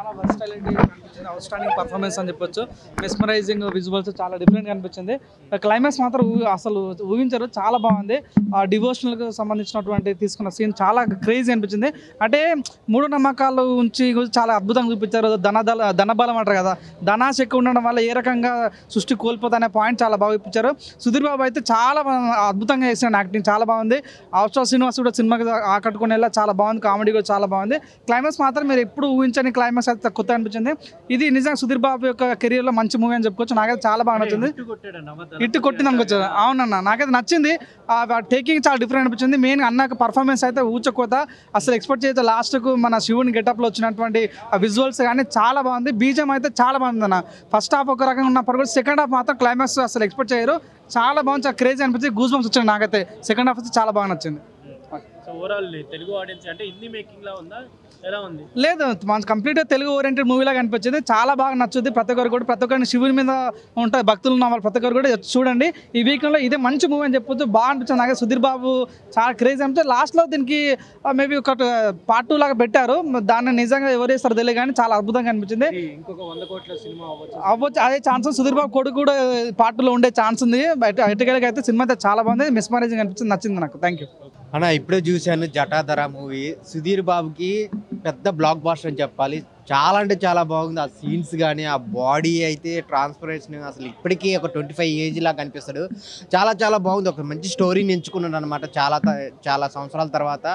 చాలా వర్స్టాలిటీ కనిపించింది, out standing performance అని చెప్పొచ్చు. మెస్మరైజింగ్ విజువల్స్ చాలా డిఫరెంట్ కనిపించింది. క్లైమాక్స్ మాత్రం అసలు ఊహించరు, చాలా బాగుంది. డివోషనల్కి సంబంధించినటువంటి తీసుకున్న సీన్ చాలా క్రేజీ అనిపించింది. అంటే మూఢనమ్మకాలు ఉంచి చాలా అద్భుతంగా చూపించారు. ధనబలం అంటారు కదా, ధనాశ ఎక్కువ ఉండడం వల్ల ఏ రకంగా సృష్టి కోల్పోతుందనే పాయింట్ చాలా బాగా చూపించారు. సుధీర్ బాబు అయితే చాలా అద్భుతంగా చేసిన యాక్టింగ్ చాలా బాగుంది. అవసరం శ్రీనివాస్ కూడా సినిమాకి ఆకట్టుకునేలా చాలా బాగుంది, కామెడీ కూడా చాలా బాగుంది. క్లైమాక్స్ మాత్రం మీరు ఎప్పుడు ఊహించని క్లైమాక్స్ అయితే కొత్త అనిపించింది. ఇది నిజంగా సుధీర్ బాబు యొక్క కెరీర్లో మంచి మూవీ అని చెప్పుకోవచ్చు. నాకైతే చాలా బాగా నచ్చింది. హిట్ కొట్టింది అనుకోవచ్చు. అవునన్నా, నాకైతే నచ్చింది. టేకింగ్ చాలా డిఫరెంట్ అనిపించింది. మెయిన్ అన్నకు పర్ఫార్మెన్స్ అయితే ఊచకోత, అసలు ఎక్స్పెక్ట్ చేస్తే లాస్ట్కు మన శివుని గెటప్లో వచ్చినటువంటి విజువల్స్ కానీ చాలా బాగుంది. బీజం అయితే చాలా బాగుంది అన్న. ఫస్ట్ హాఫ్ ఒక రకంగా ఉన్నప్పుడు కూడా సెకండ్ హాఫ్ మాత్రం క్లైమాక్స్ అసలు ఎక్స్పెక్ట్ చేయరు, చాలా బాగుంది, చాలా క్రేజీ అనిపించింది. గూస్ బంప్స్ వచ్చింది నాకైతే. సెకండ్ హాఫ్ అయితే చాలా బాగా నచ్చింది. ఓవరాల్ తెలుగు ఆడియన్స్ అంటే హిందీ మేకింగ్ లా ఉందా, ఎలా ఉంది? లేదు, మన కంప్లీట్గా తెలుగు ఓరియంటెడ్ మూవీలాగా అనిపించింది. చాలా బాగా నచ్చుద్ది. ప్రతి ఒక్కరిని శివుని మీద ఉంటుంది భక్తులు ఉన్న వాళ్ళు ప్రతి ఒక్కరు కూడా చూడండి. ఈ వీకెండ్లో ఇదే మంచి మూవీ అని చెప్పొచ్చు. బాగా అనిపించింది నాకు. సుధీర్ బాబు చాలా క్రేజ్ అనిపించింది. లాస్ట్లో దీనికి మేబీ ఒక పార్ట్ 2 లాగా పెట్టారు. దాన్ని నిజంగా ఎవరు వేస్తారో తెలియదు కానీ చాలా అద్భుతంగా అనిపించింది. ఇంకొక 100 కోట్ల సినిమా అవ్వచ్చు, అదే ఛాన్స్. సుధీర్ బాబు కొడుకు కూడా పార్ట్ 2లో ఉండే ఛాన్స్ ఉంది. ఎటుకెళ్ళకి అయితే సినిమా అయితే చాలా బాగుంది, మెస్మరైజింగ్ అనిపించింది, నచ్చింది నాకు. థ్యాంక్ యూ అన్న. ఇప్పుడే చూశాను జటాధర మూవీ. సుధీర్ బాబుకి పెద్ద బ్లాక్ బాస్టర్ అని చెప్పాలి. చాలా అంటే చాలా బాగుంది. ఆ సీన్స్ కానీ, ఆ బాడీ అయితే ట్రాన్స్ఫర్మేషన్ అసలు ఇప్పటికీ ఒక 25 ఏజ్ లాగా కనిపిస్తాడు. చాలా చాలా బాగుంది. ఒక మంచి స్టోరీని ఎంచుకున్నాడు అనమాట. చాలా సంవత్సరాల తర్వాత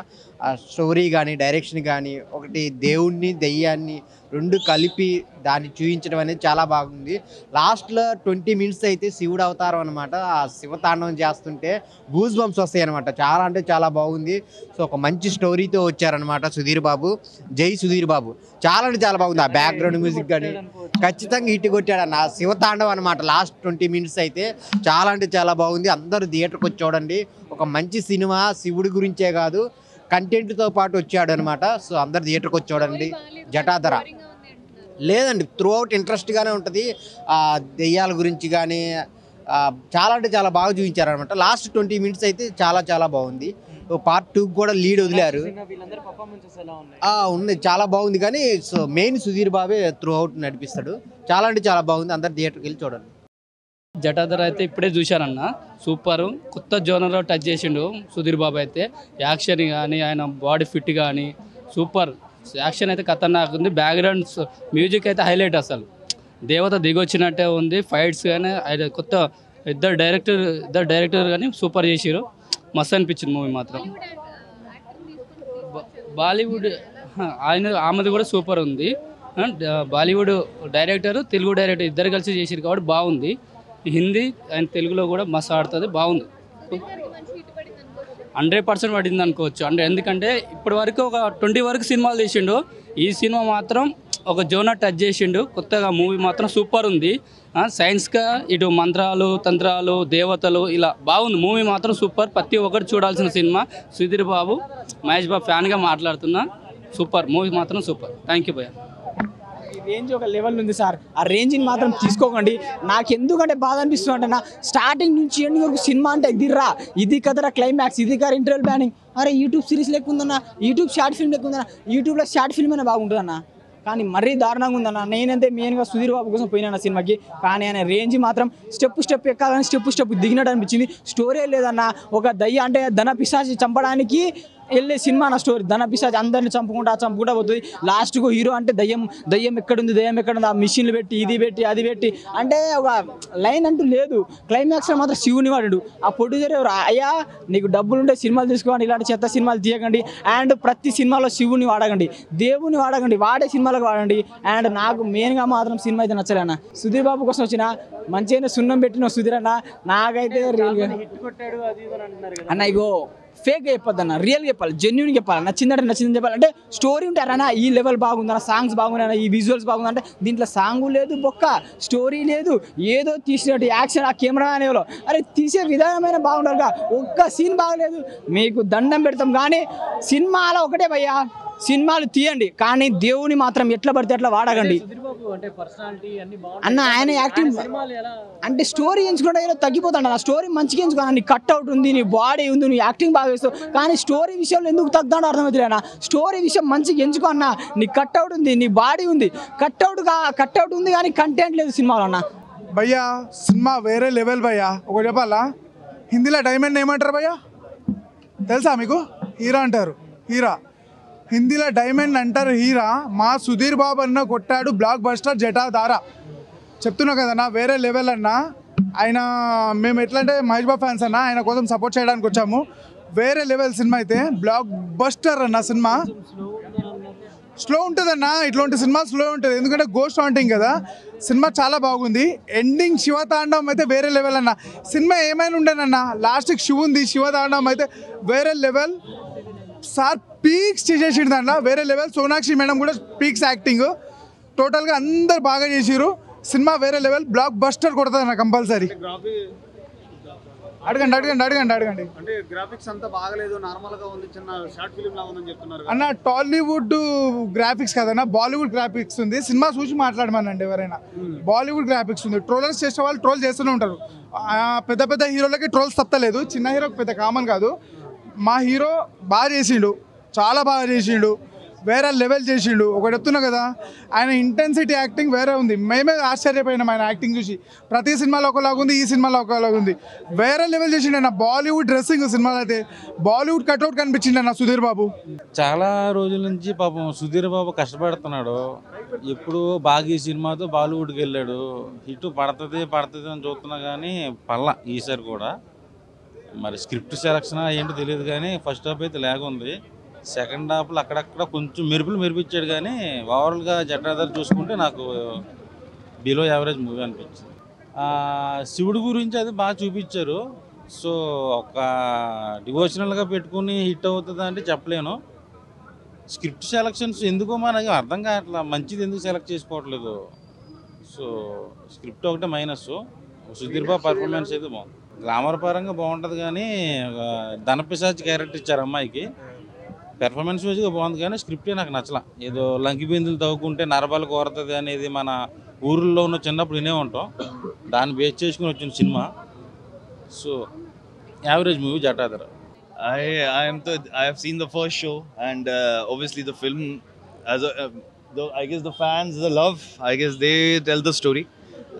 ఆ స్టోరీ కానీ, డైరెక్షన్ కానీ, ఒకటి దేవుణ్ణి దెయ్యాన్ని రెండు కలిపి దాన్ని చూపించడం అనేది చాలా బాగుంది. లాస్ట్లో 20 మినిట్స్ అయితే శివుడు అవతారం అనమాట. ఆ శివతాండవం చేస్తుంటే గూస్ బంప్స్ వస్తాయి అనమాట. చాలా అంటే చాలా బాగుంది. సో ఒక మంచి స్టోరీతో వచ్చారనమాట సుధీర్ బాబు. జై సుధీర్ బాబు. చాలా అంటే చాలా బాగుంది. ఆ బ్యాక్గ్రౌండ్ మ్యూజిక్ కానీ ఖచ్చితంగా ఇటు కొట్టాడు అన్న. శివతాండవం అనమాట. లాస్ట్ 20 మినిట్స్ అయితే చాలా అంటే చాలా బాగుంది. అందరూ థియేటర్కి వచ్చి చూడండి. ఒక మంచి సినిమా, శివుడి గురించే కాదు కంటెంట్తో పాటు వచ్చాడు అనమాట. సో అందరు థియేటర్కి వచ్చి చూడండి. జటాధర లేదండి, త్రూ అవుట్ ఇంట్రెస్ట్గానే ఉంటుంది. దెయ్యాల గురించి కానీ చాలా అంటే చాలా బాగా చూపించారనమాట. లాస్ట్ 20 మినిట్స్ అయితే చాలా చాలా బాగుంది. పార్ట్ 2 కూడా లీడ్ వదిలారు. ఉంది, చాలా బాగుంది. కానీ సో మెయిన్ సుధీర్ బాబే త్రూ అవుట్ నడిపిస్తాడు. చాలా అంటే చాలా బాగుంది. అందరు థియేటర్కి వెళ్ళి చూడండి. జటాధర అయితే ఇప్పుడే చూశానన్న, సూపర్. కొత్త జోనర్లో టచ్ చేసిండు సుధీర్ బాబు అయితే. యాక్షన్ కానీ, ఆయన బాడీ ఫిట్ కానీ సూపర్. యాక్షన్ అయితే ఖతర్నాక్ ఉంది. బ్యాక్గ్రౌండ్స్ మ్యూజిక్ అయితే హైలైట్. అసలు దేవత దిగొచ్చినట్టే ఉంది. ఫైట్స్ కానీ కొత్త ఇద్దరు డైరెక్టర్ కానీ సూపర్ చేసిరు. మస్తు అనిపించింది మూవీ మాత్రం. బాలీవుడ్ ఆమెది కూడా సూపర్ ఉంది. బాలీవుడ్ డైరెక్టర్, తెలుగు డైరెక్టర్ ఇద్దరు కలిసి చేసిరు కాబట్టి బాగుంది. హిందీ అండ్ తెలుగులో కూడా మస్తు ఆడుతుంది, బాగుంది. 100% పడింది అనుకోవచ్చు. అంటే ఎందుకంటే ఇప్పటి వరకు ఒక 20 వరకు సినిమాలు తీసిండు. ఈ సినిమా మాత్రం ఒక జోనర్ టచ్ చేసిండు. కొత్తగా మూవీ మాత్రం సూపర్ ఉంది. సైన్స్గా ఇటు మంత్రాలు, తంత్రాలు, దేవతలు ఇలా బాగుంది. మూవీ మాత్రం సూపర్. ప్రతి ఒక్కరు చూడాల్సిన సినిమా. సుధీర్ బాబు, మహేష్ బాబు ఫ్యాన్గా మాట్లాడుతున్నా. సూపర్ మూవీ మాత్రం సూపర్. థ్యాంక్ యూ భయ్యా. రేంజ్ ఒక లెవెల్ ఉంది సార్. ఆ రేంజ్ని మాత్రం తీసుకోకండి. నాకు ఎందుకంటే బాధ అనిపిస్తుంది అంటే స్టార్టింగ్ నుంచి ఎండింగ్ వరకు సినిమా అంటే ఎదిర్రా, ఇది కదరా క్లైమాక్స్, ఇది కదా ఇంటర్వెల్ బ్యానింగ్. అరే యూట్యూబ్ సిరీస్ లెక్క ఉందన్న, యూట్యూబ్ షార్ట్ ఫిల్మ్ లెక్క ఉందన్న. యూట్యూబ్లో షార్ట్ ఫిల్మ్ అయినా బాగుంటుందన్న, కానీ మరీ దారుణంగా ఉందన్న. నేనంతే మెయిన్గా సుధీర్ బాబు కోసం పోయినా సినిమాకి. కానీ ఆయన రేంజ్ మాత్రం స్టెప్ ఎక్కాలని స్టెప్ దిగినట్టు అనిపించింది. స్టోరీ లేదన్న. ఒక దయ్య అంటే ధన పిశాచి చంపడానికి వెళ్ళే సినిమా నా స్టోరీ. ధన పిశాచి అందరిని చంపుకుంటా పోతుంది. లాస్ట్కు హీరో అంటే దయ్యం ఎక్కడుంది, ఆ మిషన్లు పెట్టి, ఇది పెట్టి, అది పెట్టి, అంటే ఒక లైన్ అంటూ లేదు. క్లైమాక్స్లో మాత్రం శివుని వాడు. ఆ ప్రొడ్యూసర్ ఎవరు, అయ్యా నీకు డబ్బులుంటే సినిమాలు తీసుకోండి, ఇలాంటి చెత్త సినిమాలు తీయకండి. అండ్ ప్రతి సినిమాలో శివుని వాడకండి, దేవుని వాడకండి, వాడే సినిమాలకు వాడండి. అండ్ నాకు మెయిన్గా మాత్రం సినిమా అయితే నచ్చలేనా. సుధీర్ బాబు కోసం వచ్చిన మంచిగా సున్నం పెట్టిన సుధీర్ అన్న. నాకైతే రియల్గా అన్న ఇగో ఫేక్గా చెప్పొద్దన్న, రియల్గా చెప్పాలి, జెన్యున్గా చెప్పాలి. నచ్చిందని చెప్పాలి. అంటే స్టోరీ ఉంటారన్న, ఈ లెవెల్ బాగుందన్న, సాంగ్స్ బాగున్నాయన్న, ఈ విజువల్స్ బాగుందంటే దీంట్లో సాంగు లేదు, బొక్క స్టోరీ లేదు, ఏదో తీసినట్టు యాక్షన్ ఆ కెమెరా అనేవాళ్ళు. అరే తీసే విధానమైన బాగుండాలిగా. ఒక్క సీన్ బాగలేదు. మీకు దండం పెడతాం. కానీ సినిమాలో ఒకటే భయ్యా, సినిమాలు తీయండి, కానీ దేవుని మాత్రం ఎట్లా పడితే అట్లా వాడకండి సుధీర్ బాబు అంటే పర్సనాలిటీ అన్ని అన్న. ఆయన యాక్టింగ్ సినిమాలు ఎలా అంటే స్టోరీ ఎంచుకుంటే ఏదో తగ్గిపోతాడు. ఆ స్టోరీ మంచిగా ఎంచుకున్నా, నీ కట్అవుట్ ఉంది, నీ బాడీ ఉంది, నీ యాక్టింగ్ బాగా వేస్తావు, కానీ స్టోరీ విషయంలో ఎందుకు తగ్గుతాడో అర్థమవుతుంది అన్న. స్టోరీ విషయం మంచిగా ఎంచుకో అన్న. నీ కట్అవుట్ ఉంది, నీ బాడీ ఉంది, కట్అవుట్ ఉంది కానీ కంటెంట్ లేదు సినిమాలో అన్న. భయ్యా సినిమా వేరే లెవెల్ భయ్యా. ఒకటి చెప్పాలా, హిందీలో డైమండ్ ఏమంటారు భయ్యా తెలుసా మీకు? హీరా అంటారు, హీరా. హిందీలో డైమండ్ అంటారు హీరా. మా సుధీర్ బాబు అన్న కొట్టాడు బ్లాక్ బస్టర్ జటాధార. చెప్తున్నా కదన్నా వేరే లెవెల్ అన్న. ఆయన మేము ఎట్లా అంటే మహేష్ బాబు ఫ్యాన్స్ అన్న, ఆయన కోసం సపోర్ట్ చేయడానికి వచ్చాము. వేరే లెవెల్ సినిమా అయితే, బ్లాక్ బస్టర్ అన్న సినిమా. స్లో ఉంటుంది అన్న, ఇట్లాంటి సినిమా స్లో ఉంటుంది ఎందుకంటే గోస్ట్ హాంటింగ్ కదా. సినిమా చాలా బాగుంది. ఎండింగ్ శివతాండవం అయితే వేరే లెవెల్ అన్న. సినిమా ఏమైనా ఉండేనన్న, లాస్ట్కి శివ ఉంది. శివతాండవం అయితే వేరే లెవెల్. సార్ పీక్స్ చేసేసిండు దాంట్లో, వేరే లెవెల్. సోనాక్షి మేడం కూడా పీక్స్ యాక్టింగ్. టోటల్గా అందరు బాగా చేసిరు. సినిమా వేరే లెవెల్, బ్లాక్ బస్టర్ కొడుతుంది అన్న కంపల్సరీ. అడగండి అడగండి అడగండి అడగండి. అంటే గ్రాఫిక్స్ అంతా బాగలేదు, నార్మల్ గా ఉంది, చిన్న షార్ట్ ఫిల్మ్ లాగా ఉందని చెప్తున్నారు అన్న. టాలీవుడ్ గ్రాఫిక్స్ కదన్నా, బాలీవుడ్ గ్రాఫిక్స్ ఉంది. సినిమా చూసి మాట్లాడమనండి ఎవరైనా. బాలీవుడ్ గ్రాఫిక్స్ ఉంది. ట్రోలర్స్ చేసే వాళ్ళు ట్రోల్ చేస్తూనే ఉంటారు. పెద్ద పెద్ద హీరోలకి ట్రోల్స్ తప్పలేదు, చిన్న హీరోకి పెద్ద కామన్ కాదు. మా హీరో బాగా చేసిండు, చాలా బాగా చేసిండు, వేరే లెవెల్ చేసిండు. ఒకటి చెప్తున్నా కదా, ఆయన ఇంటెన్సిటీ యాక్టింగ్ వేరే ఉంది. మేమే ఆశ్చర్యపోయినాం ఆయన యాక్టింగ్ చూసి. ప్రతి సినిమాలో ఒకలాగా ఉంది, ఈ సినిమాలో ఒకలాగా ఉంది. వేరే లెవెల్ చేసిండు అన్న. బాలీవుడ్ డ్రెస్సింగ్ సినిమాలో అయితే బాలీవుడ్ కట్అవుట్ కనిపించిండు అన్న సుధీర్ బాబు. చాలా రోజుల నుంచి పాపం సుధీర్ బాబు కష్టపడుతున్నాడు. ఎప్పుడు బాగా ఈ సినిమాతో బాలీవుడ్కి వెళ్ళాడు. హిట్ పడుతుంది అని చూస్తున్నా కానీ పల్లా ఈసారి కూడా. మరి స్క్రిప్ట్ సెలక్షన్ ఏంటో తెలియదు కానీ ఫస్ట్ హాఫ్ అయితే లేకుంది. సెకండ్ హాఫ్లో అక్కడక్కడ కొంచెం మెరిపించాడు కానీ ఓవరాల్గా జటాధార చూసుకుంటే నాకు బిలో యావరేజ్ మూవీ అనిపించింది. శివుడి గురించి అది బాగా చూపించారు. సో ఒక డివోషనల్గా పెట్టుకుని హిట్ అవుతుంది అంటే చెప్పలేను. స్క్రిప్ట్ సెలక్షన్స్ ఎందుకో మనకి అర్థం కావట్లా, మంచిది ఎందుకు సెలెక్ట్ చేసుకోవట్లేదు. సో స్క్రిప్ట్ ఒకటే మైనస్. సుధీర్ బాబు పర్ఫార్మెన్స్ అయితే బాగుంది. గ్లామర్ పరంగా బాగుంటుంది కానీ ధనపిశాచి క్యారెక్టర్ ఇచ్చారు అమ్మాయికి. పెర్ఫార్మెన్స్ వైజ్గా బాగుంది కానీ స్క్రిప్టే నాకు నచ్చలా. ఏదో లంకి బిందులు తవ్వుకుంటే నరబలు కోరుతుంది అనేది మన ఊర్లో ఉన్న చిన్నప్పుడు వినే ఉంటాం. దాన్ని బేస్ చేసుకుని వచ్చిన cinema. So average movie Jatadhara. I have seen the first show, and obviously the film, as I guess the fans, the love, I guess they tell the story,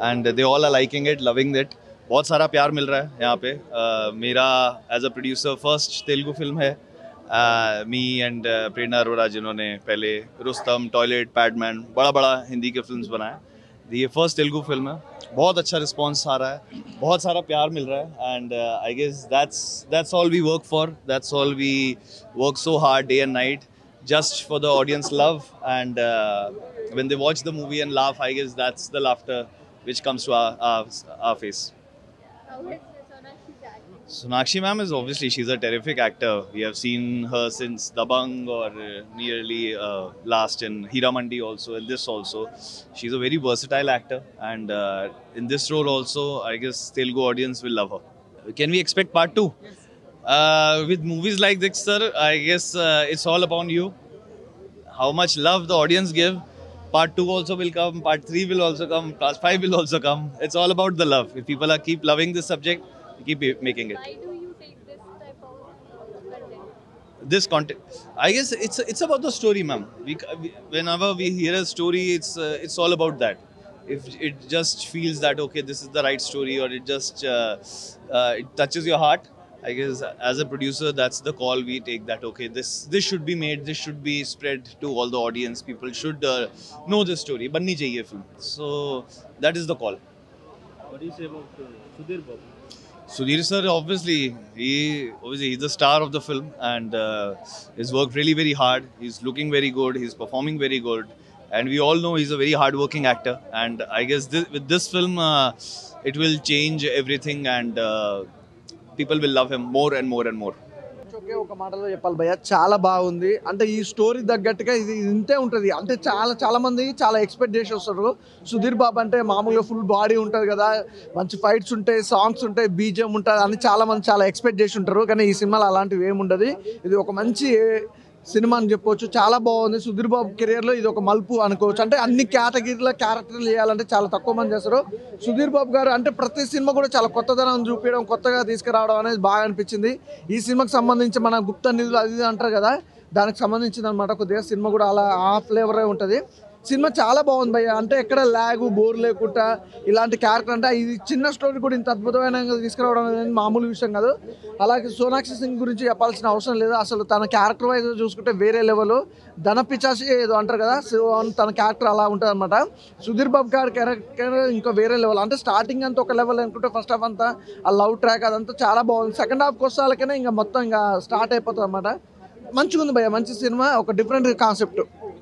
and they all are liking it, loving it. बहुत सारा प्यार मिल रहा है यहाँ पे. मेरा as a producer first Telugu film है. मी एंड प्रेरणा अरोड़ा जिन्होंने पहले रुस्तम, टॉयलेट, पैडमैन, बड़ा हिंदी के फिल्म्स बनाए, ये फर्स्ट तेलुगु फिल्म है. बहुत अच्छा रिस्पॉन्स आ रहा है, बहुत सारा प्यार मिल रहा है, and I guess that's all we work for. That's all we work so hard day and night just for the audience love, and when they watch the movie and laugh, I guess that's the laughter which comes to our face. Sonakshi ma'am is obviously, she's a terrific actor. We have seen her since Dabang or nearly last in Hira Mandi also, and this also. She's a very versatile actor, and in this role also, I guess Telugu audience will love her. Can we expect part 2? With movies like this, sir, I guess it's all upon you. How much love the audience give. Part 2 also will come, part 3 will also come, part 5 will also come. It's all about the love. If people keep loving this subject, keep making it. Why do you take this type of content? This content, I guess it's about the story, ma'am. Whenever we hear a story, it's all about that. If it just feels that okay, this is the right story, or it just it touches your heart, I guess as a producer, that's the call we take. That okay, this should be made, this should be spread to all the audience. People should know this story. Banni chahiye film. So that is the call. What do you say about Sudhir Babu? Sudhir sir, obviously he's the star of the film, and he's worked really very hard. He's looking very good. He's performing very good, and we all know he's a very hard-working actor. And I guess with this film, it will change everything, and people will love him more and more and more. ఒకే ఒక మాటలో చెప్పాలి భయ్య, చాలా బాగుంది. అంటే ఈ story తగ్గట్టుగా ఇది ఇంతే ఉంటుంది. అంటే చాలా మంది చాలా ఎక్స్పెక్ట్ చేసి వస్తారు. సుధీర్ బాబు అంటే మామూలుగా ఫుల్ బాడీ ఉంటుంది కదా, మంచి ఫైట్స్ ఉంటాయి, సాంగ్స్ ఉంటాయి, బీజిఎం ఉంటుంది అని చాలా మంది చాలా ఎక్స్పెక్ట్ చేసి ఉంటారు. కానీ ఈ సినిమాలో అలాంటివి ఏముండదు. ఇది ఒక మంచి సినిమా అని చెప్పొచ్చు. చాలా బాగుంది. సుధీర్ బాబు కెరియర్లో ఇది ఒక మలుపు అనుకోవచ్చు. అంటే అన్ని కేటగిరీల క్యారెక్టర్లు చేయాలంటే చాలా తక్కువ మంది చేస్తారు. సుధీర్ బాబు గారు అంటే ప్రతి సినిమా కూడా చాలా కొత్తదనం చూపించడం, కొత్తగా తీసుకురావడం అనేది బాగా అనిపించింది. ఈ సినిమాకి సంబంధించి మన గుప్త నిధులు అది అంటారు కదా, దానికి సంబంధించింది అనమాట. కొద్దిగా సినిమా కూడా అలా ఆ ఫ్లేవరే ఉంటుంది. సినిమా చాలా బాగుంది భయ్య. అంటే ఎక్కడ ల్యాగ్ బోర్ లేకుండా ఇలాంటి క్యారెక్టర్ అంటే ఇది చిన్న స్టోరీ కూడా ఇంత అద్భుతమైన తీసుకురావడం అనేది మామూలు విషయం కాదు. అలాగే సోనాక్షి సింగ్ గురించి చెప్పాల్సిన అవసరం లేదు. అసలు తన క్యారెక్టర్ వైజ్ చూసుకుంటే వేరే లెవెల్. ధన పిచాసి ఏదో అంటారు కదా, సో తన క్యారెక్టర్ అలా ఉంటుంది అనమాట. సుధీర్ బాబు గారి క్యారెక్టర్ ఇంకా వేరే లెవెల్. అంటే స్టార్టింగ్ అంతా ఒక లెవెల్ అనుకుంటే ఫస్ట్ హాఫ్ అంతా ఆ లవ్ ట్రాక్ అదంతా చాలా బాగుంది. సెకండ్ హాఫ్కి వస్తాలకనే ఇంకా మొత్తం ఇంకా స్టార్ట్ అయిపోతుంది అనమాట. మంచిగా ఉంది భయ్య, మంచి సినిమా, ఒక డిఫరెంట్ కాన్సెప్ట్.